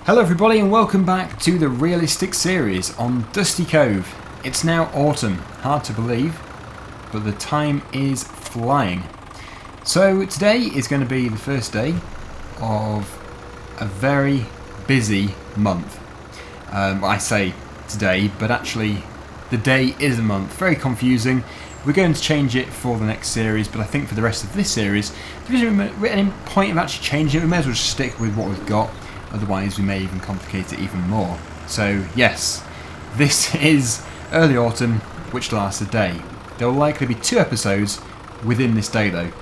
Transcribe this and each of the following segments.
Hello everybody and welcome back to the Realistic series on Dusty Cove. It's now autumn, hard to believe, but the time is flying. So today is going to be the first day of a very busy month. I say today, but actually the day is a month. Very confusing. We're going to change it for the next series, but I think for the rest of this series, there isn't any point of actually changing it. We may as well just stick with what we've got. Otherwise we may even complicate it even more. So yes, this is early autumn, which lasts a day. There will likely be 2 episodes within this day though.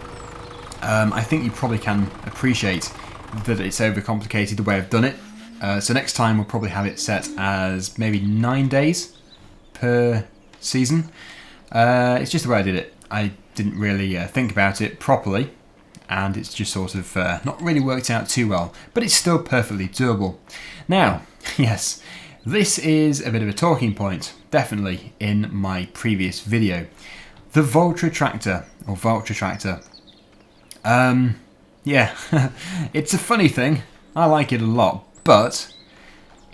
I think you probably can appreciate that it's overcomplicated the way I've done it. So next time we'll probably have it set as maybe 9 days per season. It's just the way I did it. I didn't really think about it properly. And it's just sort of not really worked out too well, but it's still perfectly doable. Now, yes, this is a bit of a talking point, definitely, in my previous video. The Valtra tractor, or Valtra tractor. Yeah, it's a funny thing. I like it a lot, but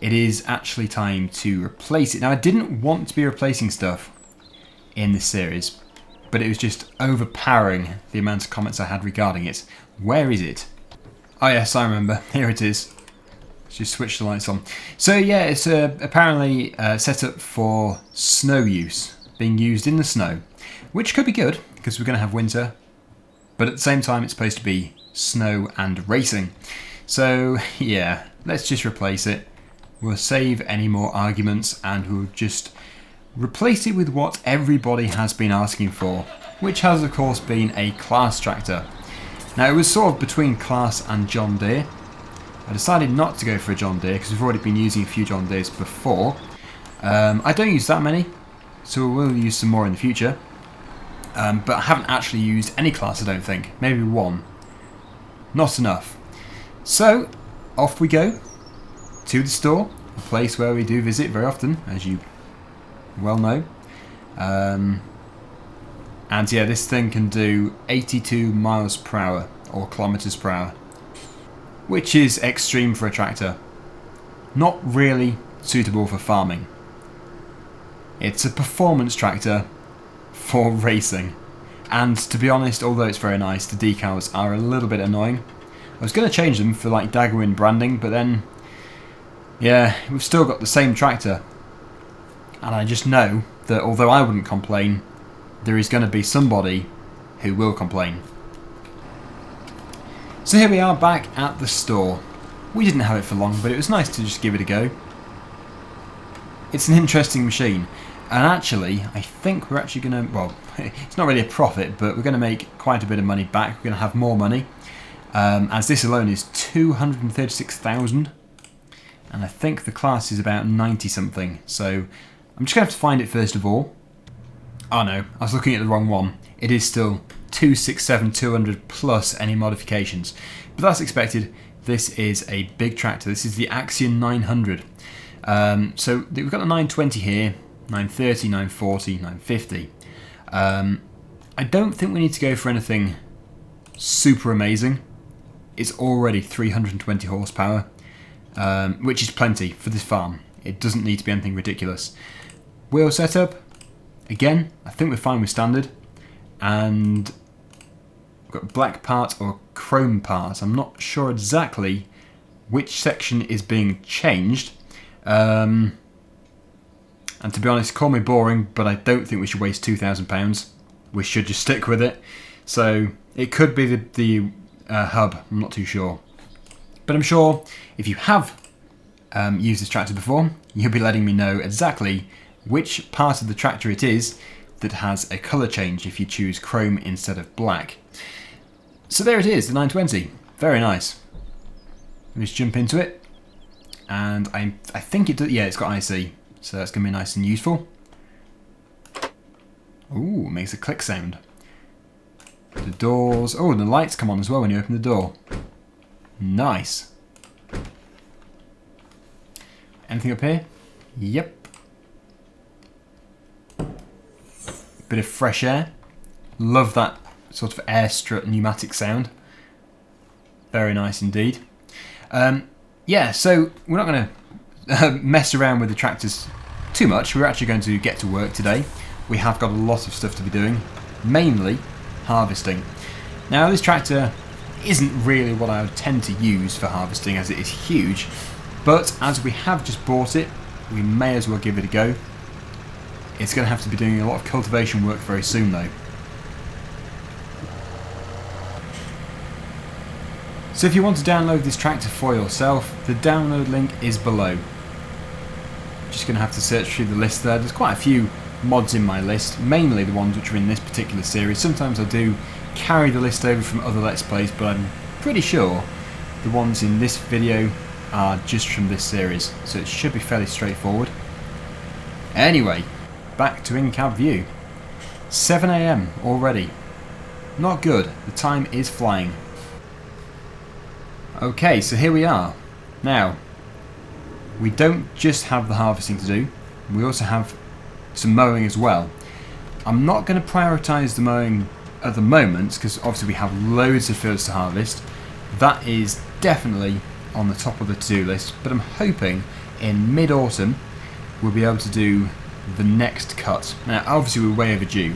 it is actually time to replace it. Now, I didn't want to be replacing stuff in this series, but it was just overpowering the amount of comments I had regarding it. Where is it? Oh yes, I remember. Here it is. Let's just switch the lights on. So yeah, it's apparently set up for snow use, being used in the snow, which could be good because we're going to have winter, but at the same time it's supposed to be snow and racing. So yeah, let's just replace it. We'll save any more arguments and we'll just replace it with what everybody has been asking for, which has of course been a Claas tractor. Now it was sort of between Claas and John Deere. I decided not to go for a John Deere because we've already been using a few John Deeres before. I don't use that many, so we will use some more in the future. But I haven't actually used any Claas, I don't think. Maybe one. Not enough. So off we go to the store, a place where we do visit very often, as you well know. And yeah, this thing can do 82 miles per hour or kilometers per hour, which is extreme for a tractor. Not really suitable for farming. It's a performance tractor for racing, and to be honest, although it's very nice, the decals are a little bit annoying. I was going to change them for like Daggerwin branding, but then yeah, we've still got the same tractor. And I just know that although I wouldn't complain, there is going to be somebody who will complain. So here we are back at the store. We didn't have it for long, but it was nice to just give it a go. It's an interesting machine. And actually, I think we're actually going to, well, it's not really a profit, but we're going to make quite a bit of money back. We're going to have more money. As this alone is 236,000. And I think the Claas is about 90 something. So I'm just going to have to find it first of all. Oh no, I was looking at the wrong one. It is still 267,200 plus any modifications. But that's expected. This is a big tractor. This is the Axion 900. So we've got the 920 here, 930, 940, 950. I don't think we need to go for anything super amazing. It's already 320 horsepower, which is plenty for this farm. It doesn't need to be anything ridiculous. Wheel setup, again, I think we're fine with standard. And we've got black part or chrome part. I'm not sure exactly which section is being changed. And to be honest, call me boring, but I don't think we should waste £2,000. We should just stick with it. So it could be the hub, I'm not too sure. But I'm sure if you have used this tractor before, you'll be letting me know exactly which part of the tractor it is that has a colour change if you choose chrome instead of black. So there it is, the 920. Very nice. Let me just jump into it. And I think it does, yeah, it's got IC, so that's going to be nice and useful. Ooh, makes a click sound. The doors, oh, and the lights come on as well when you open the door. Nice. Anything up here? Yep. Bit of fresh air. Love that sort of air strut pneumatic sound. Very nice indeed. yeah, so we're not going to mess around with the tractors too much. We're actually going to get to work today. We have got a lot of stuff to be doing, mainly harvesting. Now this tractor isn't really what I would tend to use for harvesting as it is huge, but as we have just bought it, we may as well give it a go. It's going to have to be doing a lot of cultivation work very soon though. So if you want to download this tractor for yourself, the download link is below. Just going to have to search through the list there. There's quite a few mods in my list, mainly the ones which are in this particular series. Sometimes I do carry the list over from other Let's Plays, but I'm pretty sure the ones in this video are just from this series, so it should be fairly straightforward. Anyway, back to in-cab view. 7 AM already. Not good, the time is flying. Okay, so here we are. Now, we don't just have the harvesting to do, we also have some mowing as well. I'm not going to prioritise the mowing at the moment because obviously we have loads of fields to harvest. That is definitely on the top of the to-do list, but I'm hoping in mid-autumn we'll be able to do the next cut. Now obviously we're way overdue.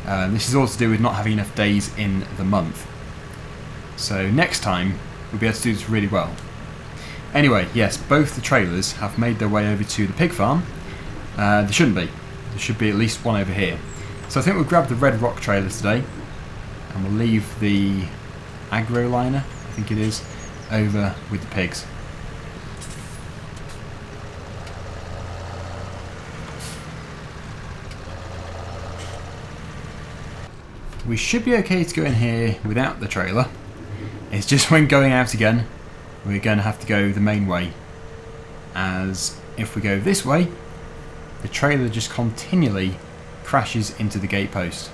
This is all to do with not having enough days in the month. So next time we'll be able to do this really well. Anyway, yes, both the trailers have made their way over to the pig farm. There shouldn't be. There should be at least one over here. So I think we'll grab the red rock trailer today and we'll leave the agro liner, I think it is, over with the pigs. We should be okay to go in here without the trailer. It's just when going out again we're going to have to go the main way, as if we go this way the trailer just continually crashes into the gatepost.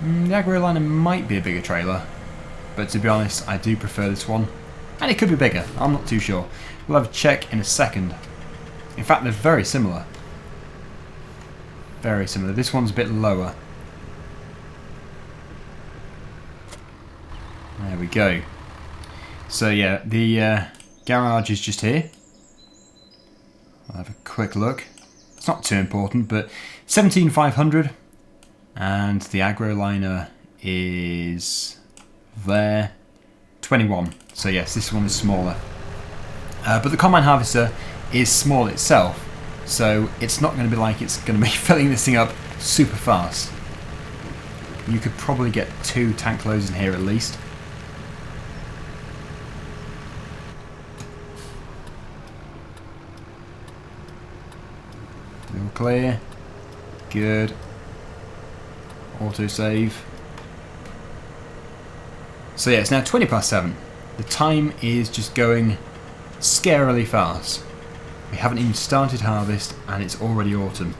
The agro liner might be a bigger trailer, but to be honest I do prefer this one, and it could be bigger, I'm not too sure. We'll have a check in a second. In fact they're very similar. Very similar. This one's a bit lower. There we go. So yeah, the garage is just here. I'll have a quick look. It's not too important, but 17,500, and the agro liner is there, 21. So yes, this one is smaller. But the combine harvester is small itself, so it's not going to be like it's going to be filling this thing up super fast. You could probably get 2 tank loads in here at least. All clear. Good. Autosave. So yeah, it's now 20 past 7. The time is just going scarily fast. We haven't even started harvest and it's already autumn.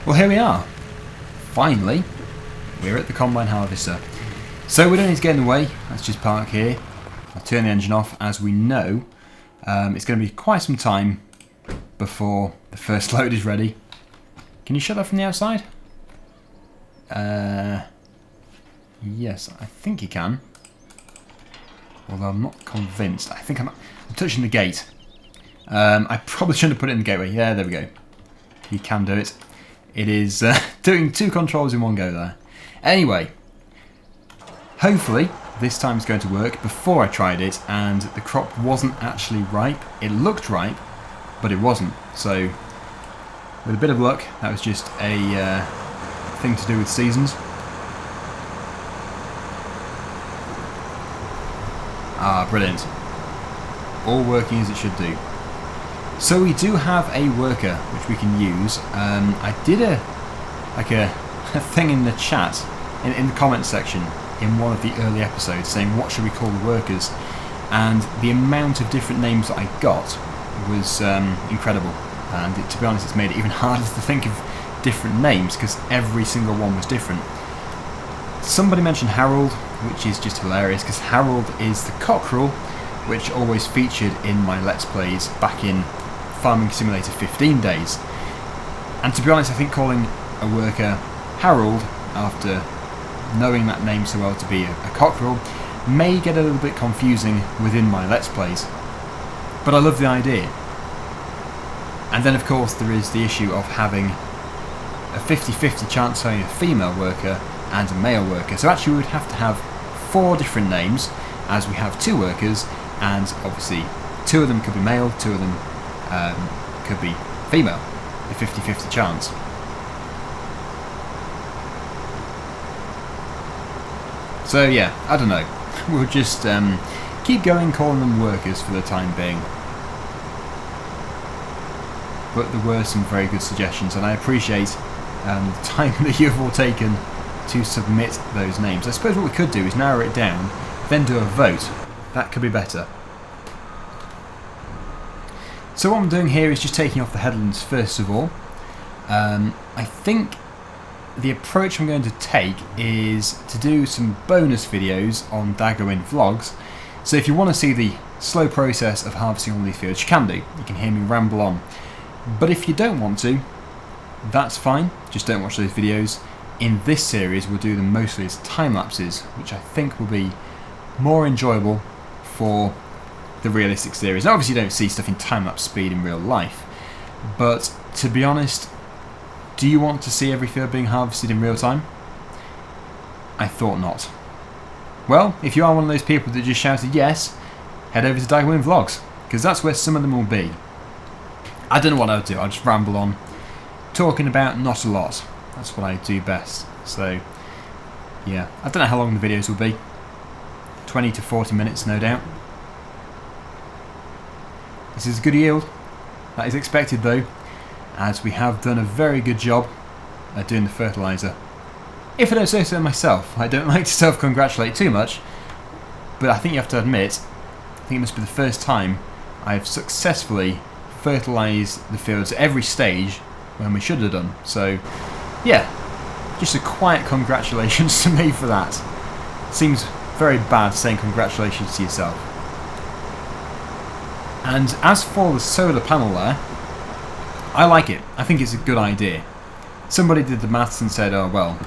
Well, here we are. Finally, we're at the combine harvester. So we don't need to get in the way, let's just park here. I'll turn the engine off. As we know, it's going to be quite some time before the first load is ready. Can you shut that from the outside? Yes, I think you can. Although I'm not convinced. I think I'm touching the gate. I probably shouldn't have put it in the gateway. Yeah, there we go. You can do it. It is doing 2 controls in one go there. Anyway, hopefully this time it's going to work. Before I tried it and the crop wasn't actually ripe. It looked ripe, but it wasn't. So with a bit of luck, that was just a thing to do with seasons. Ah, brilliant. All working as it should do. So we do have a worker which we can use. I did a thing in the chat, in the comments section, in one of the early episodes saying what should we call the workers, and the amount of different names that I got was incredible, and to be honest it's made it even harder to think of different names because every single one was different. Somebody mentioned Harold, which is just hilarious because Harold is the cockerel which always featured in my Let's Plays back in Farming Simulator 15 days, and to be honest I think calling a worker Harold after knowing that name so well to be a cockerel, may get a little bit confusing within my Let's Plays. But I love the idea. And then of course there is the issue of having a 50-50 chance of having a female worker and a male worker. So actually we would have to have 4 different names, as we have 2 workers, and obviously 2 of them could be male, 2 of them could be female. A 50-50 chance. So yeah, I don't know. We'll just keep going calling them workers for the time being. But there were some very good suggestions, and I appreciate the time that you've all taken to submit those names. I suppose what we could do is narrow it down, then do a vote. That could be better. So what I'm doing here is just taking off the headlands first of all. I think the approach I'm going to take is to do some bonus videos on Daggerwind vlogs. So if you want to see the slow process of harvesting all these fields, you can do. You can hear me ramble on. But if you don't want to, that's fine. Just don't watch those videos. In this series, we'll do them mostly as time lapses, which I think will be more enjoyable for the realistic series. Now, obviously, you don't see stuff in time lapse speed in real life, but to be honest, do you want to see every field being harvested in real time? I thought not. Well, if you are one of those people that just shouted yes, head over to Daggerwind Vlogs, because that's where some of them will be. I don't know what I would do, I'll just ramble on, talking about not a lot. That's what I do best. So, yeah, I don't know how long the videos will be. 20 to 40 minutes, no doubt. This is a good yield. That is expected though, as we have done a very good job at doing the fertiliser. If I don't say so myself, I don't like to self-congratulate too much, but I think you have to admit, I think it must be the first time I've successfully fertilised the fields at every stage when we should have done. So, yeah, just a quiet congratulations to me for that. Seems very bad saying congratulations to yourself. And as for the solar panel there, I like it. I think it's a good idea. Somebody did the maths and said, oh well,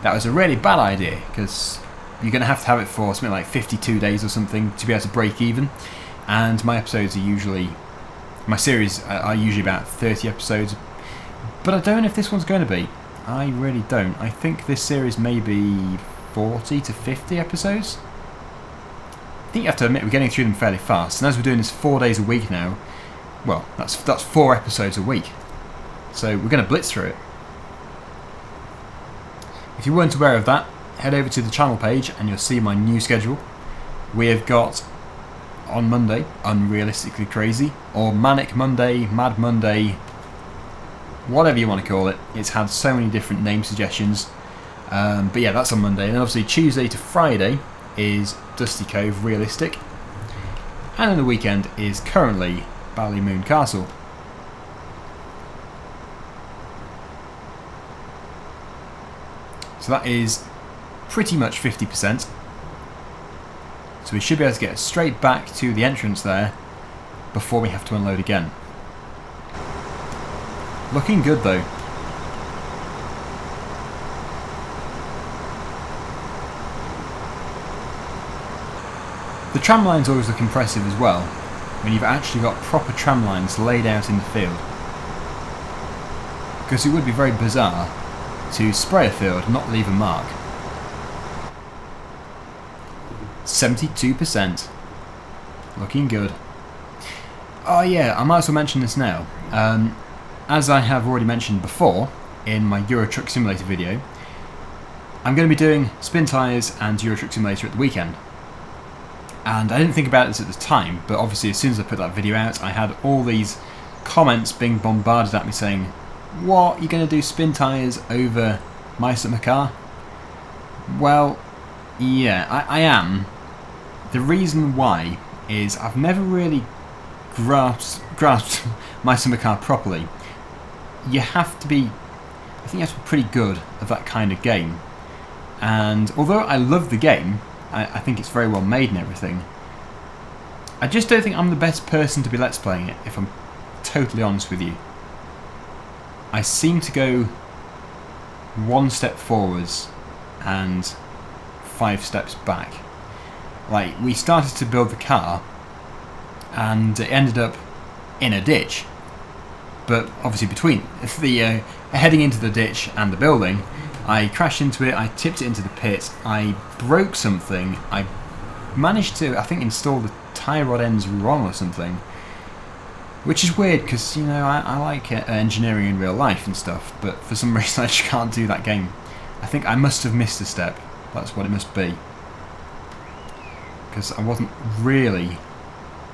that was a really bad idea because you're going to have it for something like 52 days or something to be able to break even. And my episodes are usually, my series are usually about 30 episodes. But I don't know if this one's going to be. I really don't. I think this series may be 40 to 50 episodes. I think you have to admit we're getting through them fairly fast. And as we're doing this 4 days a week now, well, that's 4 episodes a week. So we're going to blitz through it. If you weren't aware of that, head over to the channel page and you'll see my new schedule. We have got on Monday, Unrealistically Crazy, or Manic Monday, Mad Monday, whatever you want to call it. It's had so many different name suggestions. But yeah, that's on Monday. And then obviously Tuesday to Friday is Dusty Cove Realistic. And then the weekend is currently Ballymoon Castle. So that is pretty much 50%. So we should be able to get straight back to the entrance there before we have to unload again. Looking good though. The tram lines always look impressive as well, when you've actually got proper tram lines laid out in the field. Because it would be very bizarre to spray a field and not leave a mark. 72%. Looking good. Oh yeah, I might as well mention this now. As I have already mentioned before in my Euro Truck Simulator video, I'm going to be doing spin tyres and Euro Truck Simulator at the weekend. And I didn't think about this at the time, but obviously as soon as I put that video out, I had all these comments being bombarded at me saying, what, you're going to do spin tyres over my summer car? Well, yeah, I am. The reason why is I've never really grasped my summer car properly. You have to be, I think you have to be pretty good at that kind of game. And although I love the game, I think it's very well made and everything, I just don't think I'm the best person to be Let's Playing it, if I'm totally honest with you. I seem to go 1 step forwards and 5 steps back. Like, we started to build the car and it ended up in a ditch. But obviously between the heading into the ditch and the building, I crashed into it, I tipped it into the pit, I broke something, I managed to, I think, install the tyre rod ends wrong or something. Which is weird because, you know, I like engineering in real life and stuff, but for some reason I just can't do that game. I think I must have missed a step, that's what it must be. Because I wasn't really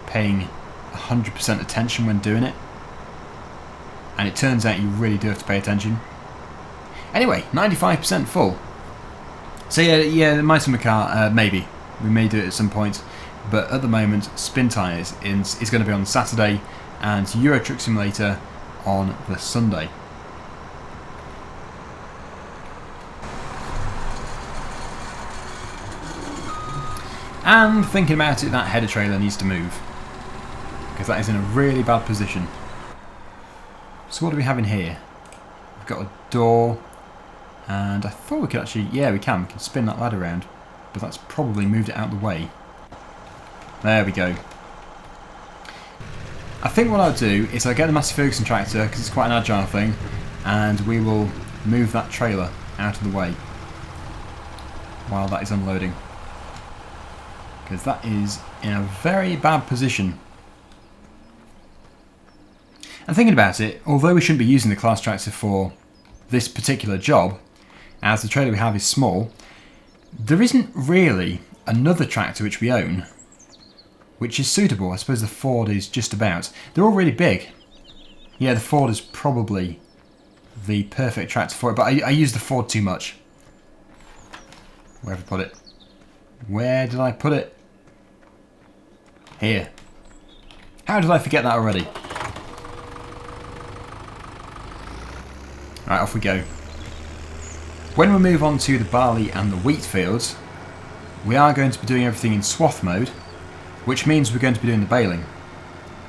paying 100% attention when doing it. And it turns out you really do have to pay attention. Anyway, 95% full. So yeah, the My Summer Car, maybe. We may do it at some point. But at the moment, Spin Tyres is going to be on Saturday and Euro Truck Simulator on the Sunday. And thinking about it, that header trailer needs to move. Because that is in a really bad position. So what do we have in here? We've got a door, and I thought we could actually, yeah, we can spin that ladder around, but that's probably moved it out of the way. There we go. I think what I'll do is I'll get the Massey Ferguson tractor, because it's quite an agile thing, and we will move that trailer out of the way while that is unloading. Because that is in a very bad position. And thinking about it, although we shouldn't be using the Claas tractor for this particular job, as the trailer we have is small, there isn't really another tractor which we own which is suitable. I suppose the Ford is just about. They're all really big. Yeah, the Ford is probably the perfect tractor for it, but I use the Ford too much. Where have I put it? Where did I put it? Here. How did I forget that already? Right, off we go. When we move on to the barley and the wheat fields, we are going to be doing everything in swath mode, which means we're going to be doing the baling,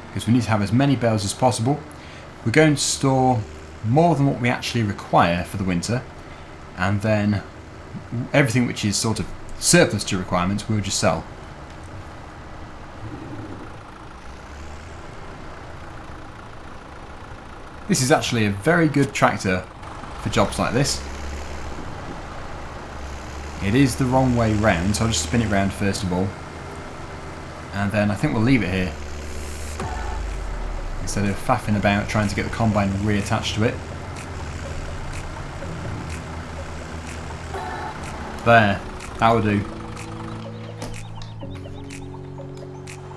because we need to have as many bales as possible. We're going to store more than what we actually require for the winter, and then everything which is sort of surplus to requirements we'll just sell. This is actually a very good tractor for jobs like this. It is the wrong way round, so I'll just spin it round first of all. And then I think we'll leave it here, instead of faffing about trying to get the combine reattached to it. There, that will do.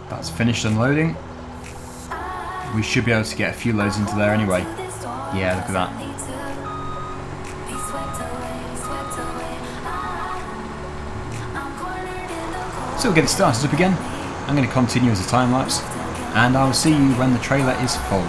That's finished unloading. We should be able to get a few loads into there anyway. Yeah, look at that. So we'll get it started up again. I'm going to continue as a time lapse, and I'll see you when the trailer is full.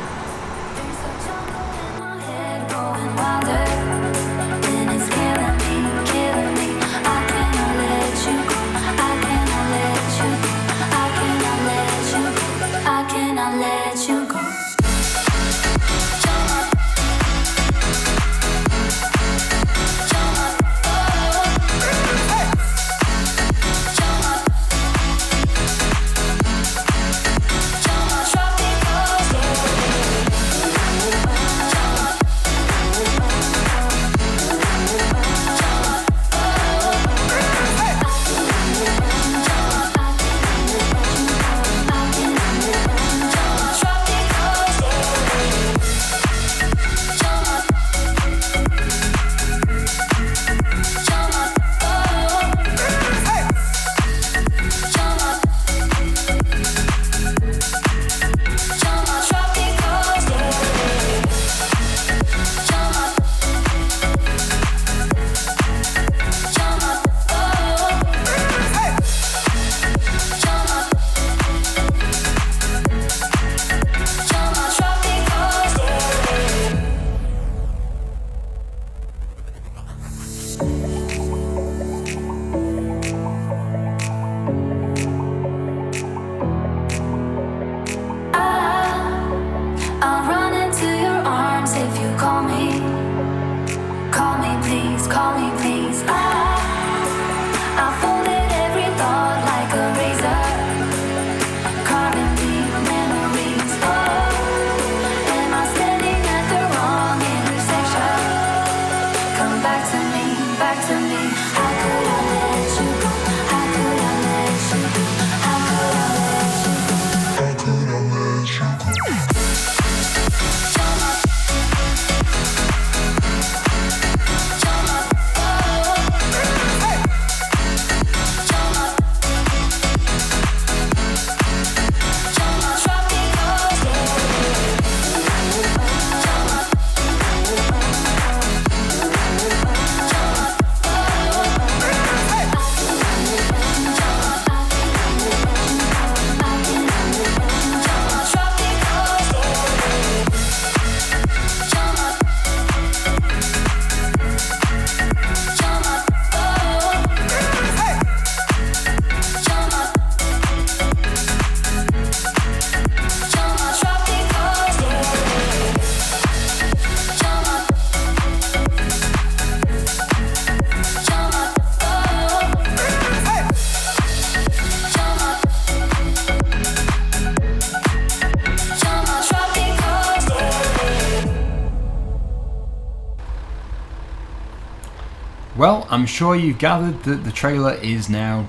Well, I'm sure you've gathered that the trailer is now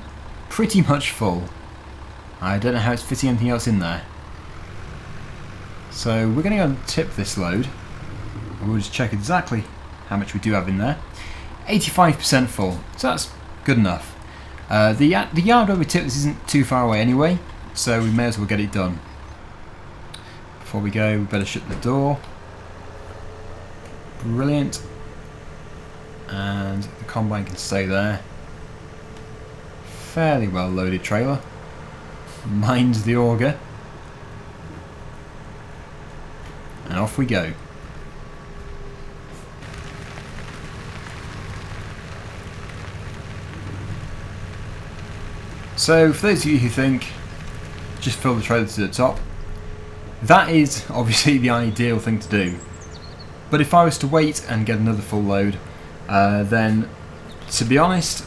pretty much full. I don't know how it's fitting anything else in there. So we're going to go and tip this load. And we'll just check exactly how much we do have in there. 85% full, so that's good enough. The yard where we tip this isn't too far away anyway, so we may as well get it done. Before we go, we better shut the door. Brilliant. And the combine can stay there. Fairly well loaded trailer. Mind the auger. And off we go. So for those of you who think just fill the trailer to the top, that is obviously the ideal thing to do. But if I was to wait and get another full load, then to be honest,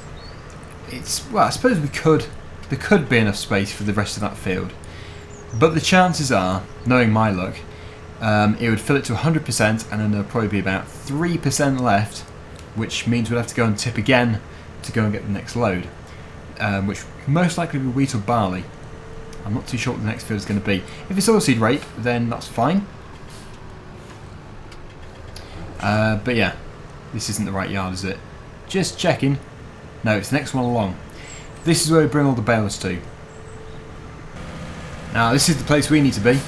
well, I suppose there could be enough space for the rest of that field. But the chances are, knowing my luck, it would fill it to 100% and then there'll probably be about 3% left, which means we'd have to go and tip again to go and get the next load, which most likely will be wheat or barley. I'm not too sure what the next field is going to be. If it's oilseed rape, then that's fine. But yeah, this isn't the right yard, is it? Just checking. No, it's the next one along. This is where we bring all the balers to. Now, this is the place we need to be.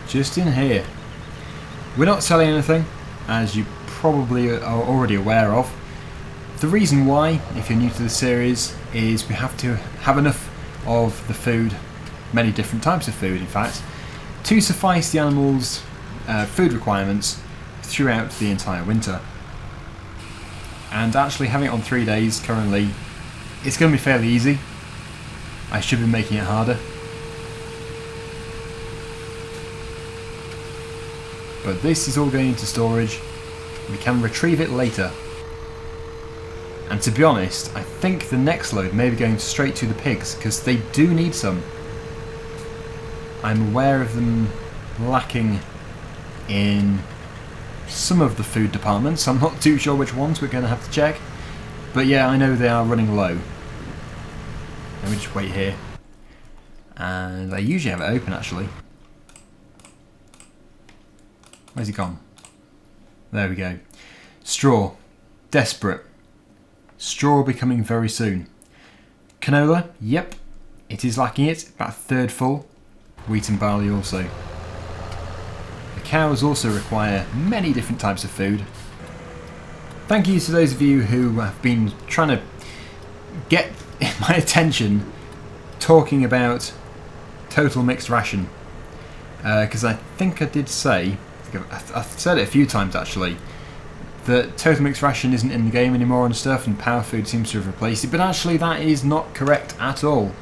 Just in here. We're not selling anything, as you probably are already aware of. The reason why, if you're new to the series, is we have to have enough of the food, many different types of food in fact, to suffice the animals' food requirements throughout the entire winter. And actually having it on 3 days currently, it's going to be fairly easy. I should be making it harder. But this is all going into storage. We can retrieve it later. And to be honest, I think the next load may be going straight to the pigs, because they do need some. I'm aware of them lacking in some of the food departments. I'm not too sure which ones, we're going to have to check. But yeah, I know they are running low. Let me just wait here. And I usually have it open actually. Where's he gone? There we go. Straw. Desperate. Straw will be coming very soon. Canola, yep, it is lacking it, about a third full. Wheat and barley also. The cows also require many different types of food. Thank you to those of you who have been trying to get my attention talking about total mixed ration. Because I think I did say, I've said it a few times actually, that total mixed ration isn't in the game anymore and stuff, and power food seems to have replaced it, but actually that is not correct at all.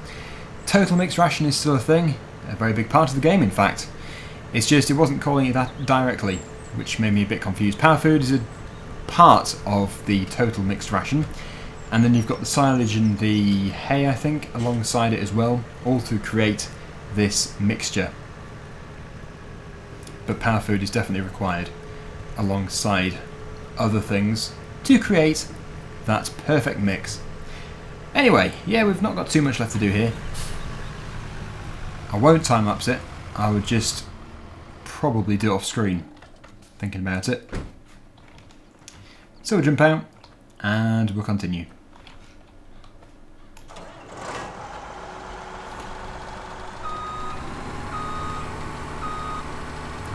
Total mixed ration is still a thing, a very big part of the game in fact. It's just it wasn't calling it that directly, which made me a bit confused. Power food is a part of the total mixed ration, and then you've got the silage and the hay, I think, alongside it as well, all to create this mixture. But power food is definitely required alongside other things to create that perfect mix. Anyway, yeah, we've not got too much left to do here. I won't time-lapse it, I would just probably do it off screen, thinking about it. So we'll jump out and we'll continue.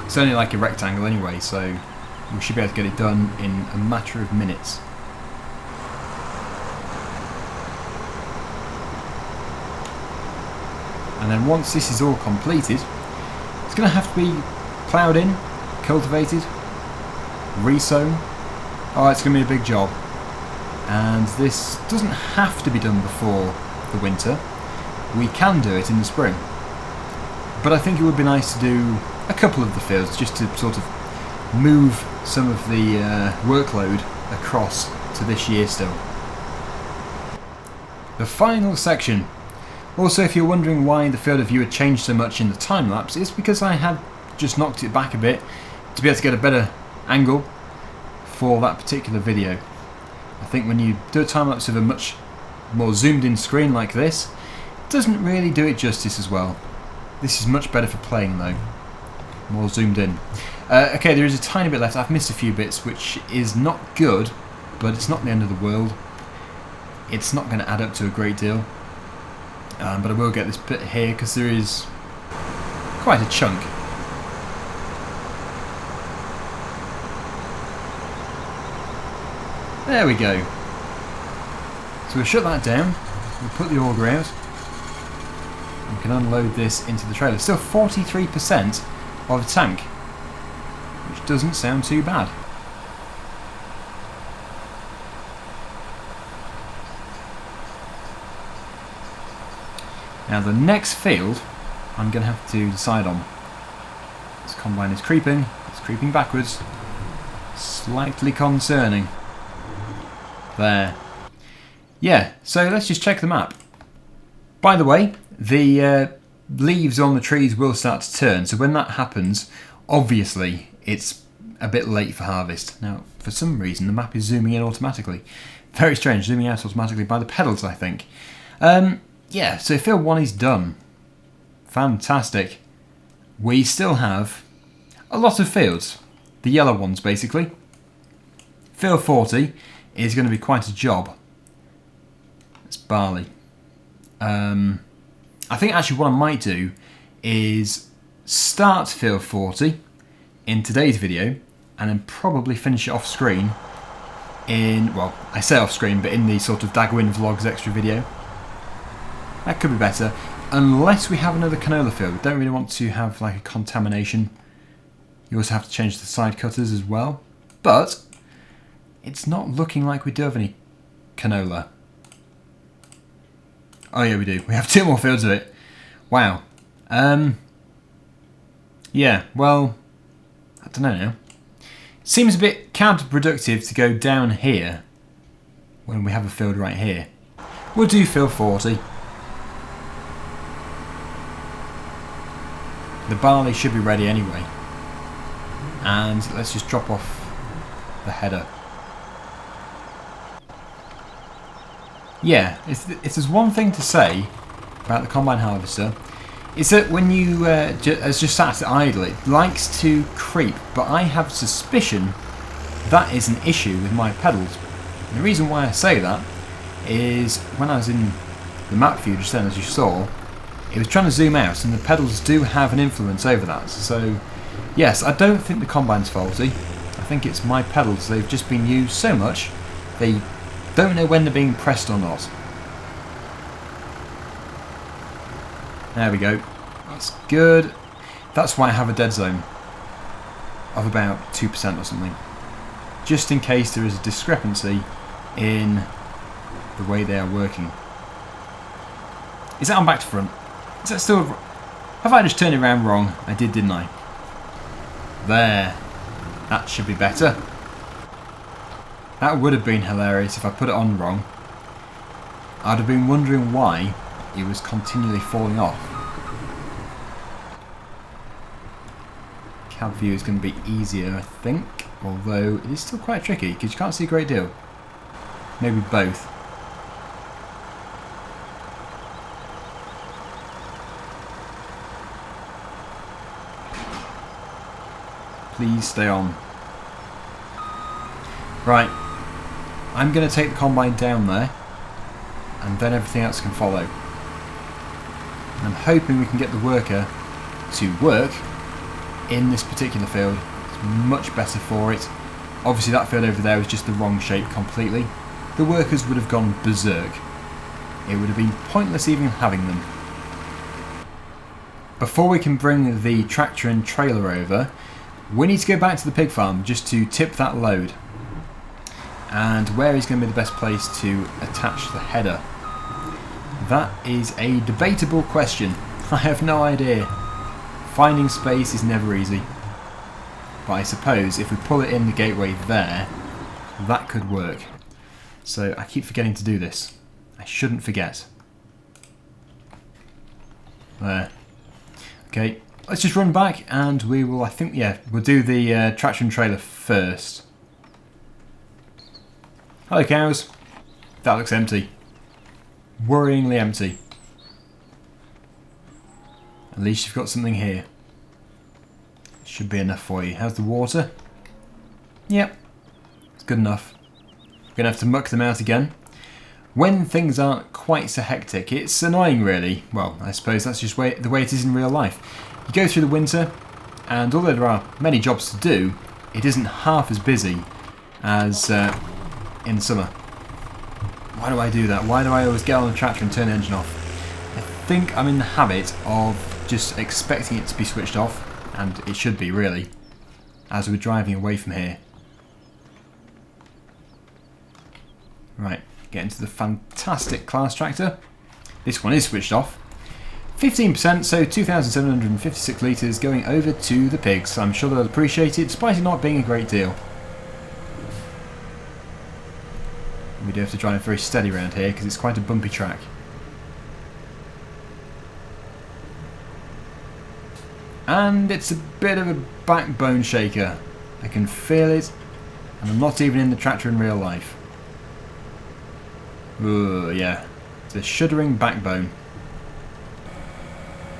It's only like a rectangle anyway, so we should be able to get it done in a matter of minutes. And then once this is all completed, it's going to have to be ploughed in, cultivated, resown. Oh, it's going to be a big job. And this doesn't have to be done before the winter. We can do it in the spring. But I think it would be nice to do a couple of the fields just to sort of move some of the workload across to this year still. The final section. Also, if you're wondering why the field of view had changed so much in the time lapse, it's because I had just knocked it back a bit to be able to get a better angle for that particular video. I think when you do a time-lapse of a much more zoomed in screen like this, it doesn't really do it justice as well. This is much better for playing though. More zoomed in. Okay, there is a tiny bit left. I've missed a few bits, which is not good, but it's not the end of the world. It's not going to add up to a great deal. But I will get this bit here because there is quite a chunk. There we go. So we'll shut that down. We'll put the auger out. We can unload this into the trailer. Still 43% of the tank, which doesn't sound too bad. Now the next field I'm going to have to decide on. This combine is creeping. It's creeping backwards. Slightly concerning. There. Yeah, so let's just check the map. By the way, the leaves on the trees will start to turn, so when that happens, obviously it's a bit late for harvest. Now, for some reason, the map is zooming in automatically. Very strange, zooming out automatically by the pedals, I think. Yeah, so field 1 is done. Fantastic. We still have a lot of fields. The yellow ones, basically. Field 40 is going to be quite a job. It's barley. I think actually what I might do is start field 40 in today's video and then probably finish it off screen in, well, I say off screen, but in the sort of Dagwin Vlogs extra video. That could be better, unless we have another canola field. We don't really want to have like a contamination. You also have to change the side cutters as well, but it's not looking like we do have any canola. Oh yeah, we do. We have 2 more fields of it. Wow. Yeah, well, I don't know now. It seems a bit counterproductive to go down here when we have a field right here. We'll do field 40. The barley should be ready anyway. And let's just drop off the header. Yeah, if there's one thing to say about the combine harvester, it's that when you just sat idle, it likes to creep, but I have suspicion that is an issue with my pedals. And the reason why I say that is when I was in the map view just then, as you saw, it was trying to zoom out, and the pedals do have an influence over that. So yes, I don't think the combine's faulty. I think it's my pedals. They've just been used so much, they don't know when they're being pressed or not. There we go. That's good. That's why I have a dead zone of about 2% or something. Just in case there is a discrepancy in the way they are working. Is that on back to front? Is that still... Have I just turned it around wrong? I did, didn't I? There. That should be better. That would have been hilarious if I put it on wrong. I'd have been wondering why it was continually falling off. Cab view is going to be easier, I think. Although it is still quite tricky because you can't see a great deal. Maybe both. Please stay on. Right. I'm going to take the combine down there, and then everything else can follow. I'm hoping we can get the worker to work in this particular field. It's much better for it. Obviously that field over there was just the wrong shape completely. The workers would have gone berserk. It would have been pointless even having them. Before we can bring the tractor and trailer over, we need to go back to the pig farm just to tip that load. And where is going to be the best place to attach the header? That is a debatable question. I have no idea. Finding space is never easy. But I suppose if we pull it in the gateway there, that could work. So I keep forgetting to do this. I shouldn't forget. There. Okay, let's just run back and we will, I think, yeah, we'll do the traction trailer first. Hello cows. That looks empty. Worryingly empty. At least you've got something here. Should be enough for you. How's the water? Yep. It's good enough. We're going to have to muck them out again. When things aren't quite so hectic, it's annoying really. Well, I suppose that's just the way it is in real life. You go through the winter, and although there are many jobs to do, it isn't half as busy as in summer. Why do I do that? Why do I always get on the tractor and turn the engine off? I think I'm in the habit of just expecting it to be switched off, and it should be really, as we're driving away from here. Right, get into the fantastic Claas tractor. This one is switched off. 15%, so 2,756 litres going over to the pigs. I'm sure they'll appreciate it, despite it not being a great deal. We do have to drive very steady around here because it's quite a bumpy track. And it's a bit of a backbone shaker. I can feel it, and I'm not even in the tractor in real life. Ooh, yeah, it's a shuddering backbone.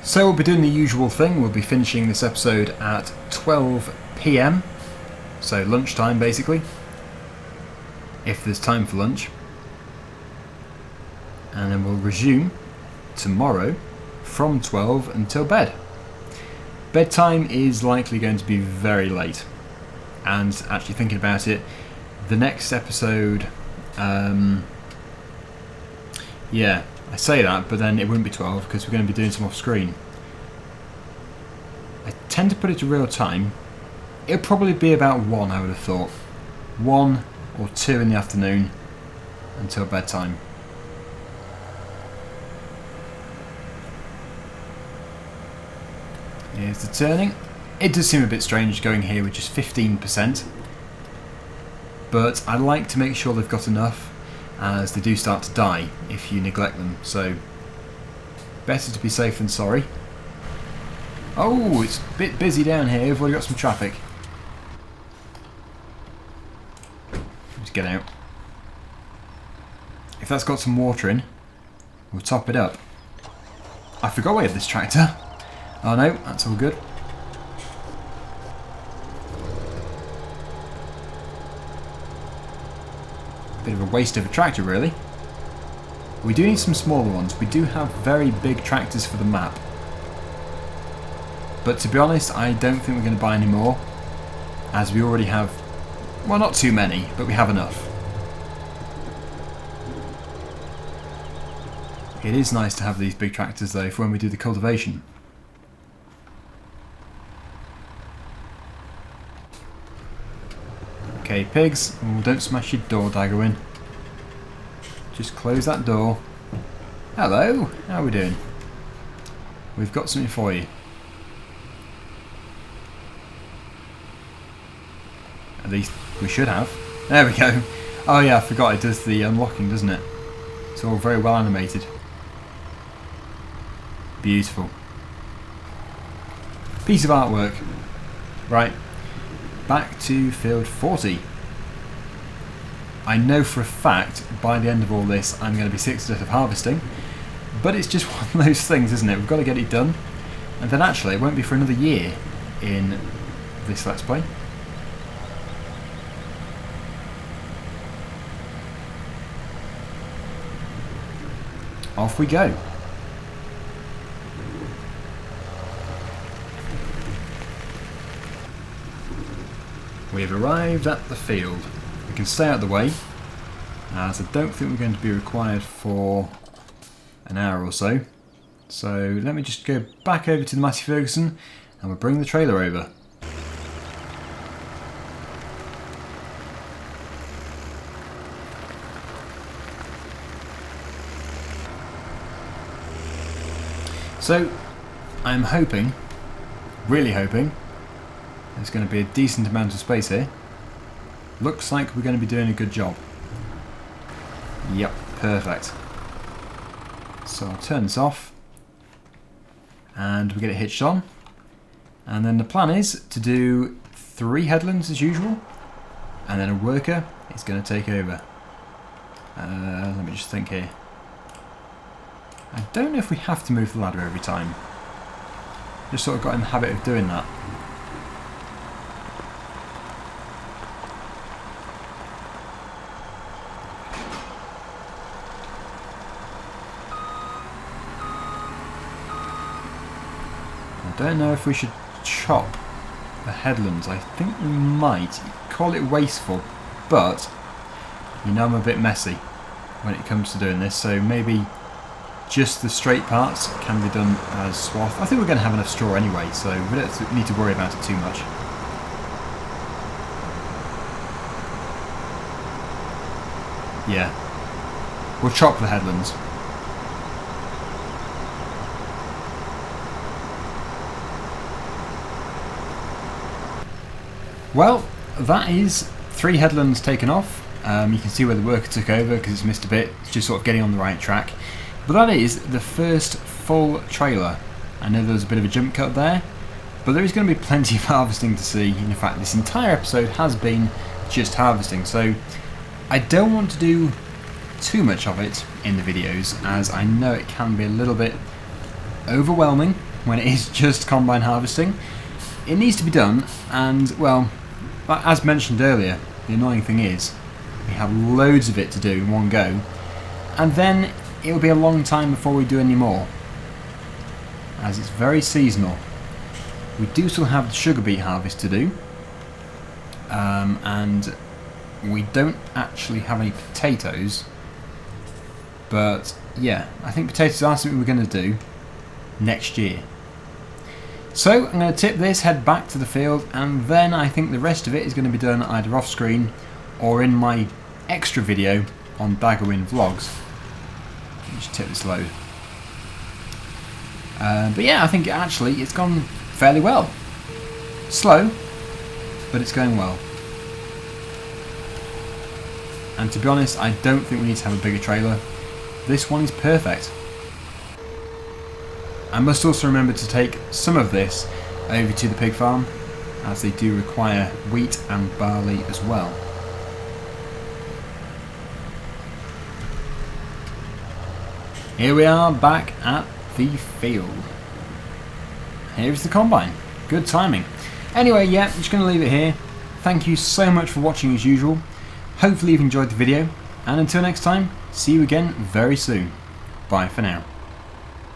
So we'll be doing the usual thing. We'll be finishing this episode at 12 PM, so lunchtime basically, if there's time for lunch. And then we'll resume tomorrow from 12 until bed. Bedtime is likely going to be very late, and actually thinking about it, the next episode, yeah, I say that, but then it wouldn't be 12 because we're going to be doing some off screen. I tend to put it to real time. It'll probably be about 1, I would have thought. 1 or 2 in the afternoon until bedtime. Here's the turning. It does seem a bit strange going here with just 15%, but I like to make sure they've got enough, as they do start to die if you neglect them, so better to be safe than sorry. Oh, it's a bit busy down here. We've already got some traffic. Let's get out. If that's got some water in, we'll top it up. I forgot we had this tractor. Oh no, that's all good. Bit of a waste of a tractor really. We do need some smaller ones. We do have very big tractors for the map. But to be honest, I don't think we're going to buy any more, as we already have, well, not too many, but we have enough. It is nice to have these big tractors though for when we do the cultivation. Okay, pigs, oh, don't smash your door dagger in. Just close that door. Hello, how are we doing? We've got something for you. At least we should have. There we go. Oh yeah, I forgot it does the unlocking, doesn't it? It's all very well animated. Beautiful. Piece of artwork. Right. Back to field 40. I know for a fact by the end of all this I'm going to be sick to death of harvesting, but it's just one of those things, isn't it? We've got to get it done, and then actually it won't be for another year in this Let's Play. Off we go. We have arrived at the field. We can stay out of the way, as I don't think we're going to be required for an hour or so. So let me just go back over to the Massey Ferguson and we'll bring the trailer over. So I'm hoping, really hoping, there's going to be a decent amount of space here. Looks like we're going to be doing a good job. Yep, perfect. So I'll turn this off and we get it hitched on. And then the plan is to do 3 headlands as usual, and then a worker is going to take over. Let me just think here. I don't know if we have to move the ladder every time. Just sort of got in the habit of doing that. I don't know if we should chop the headlands. I think we might. Call it wasteful, but you know I'm a bit messy when it comes to doing this, so maybe just the straight parts can be done as swath. I think we're going to have enough straw anyway, so we don't need to worry about it too much. Yeah, we'll chop the headlands. Well, that is 3 headlands taken off. You can see where the worker took over because it's missed a bit. It's just sort of getting on the right track. But that is the first full trailer. I know there was a bit of a jump cut there, but there is going to be plenty of harvesting to see. In fact, this entire episode has been just harvesting, so I don't want to do too much of it in the videos, as I know it can be a little bit overwhelming when it is just combine harvesting. It needs to be done, and well, as mentioned earlier, the annoying thing is we have loads of it to do in one go, and then it will be a long time before we do any more, as it's very seasonal. We do still have the sugar beet harvest to do, and we don't actually have any potatoes, but yeah, I think potatoes are something we're going to do next year. So I'm going to tip this, head back to the field, and then I think the rest of it is going to be done either off screen or in my extra video on Daggerwin Vlogs. Let me just tip this load. But yeah, I think actually it's gone fairly well. Slow, but it's going well. And to be honest, I don't think we need to have a bigger trailer. This one is perfect. I must also remember to take some of this over to the pig farm, as they do require wheat and barley as well. Here we are back at the field. Here's the combine. Good timing. Anyway, yeah, I'm just going to leave it here. Thank you so much for watching as usual. Hopefully you've enjoyed the video, and until next time, see you again very soon. Bye for now.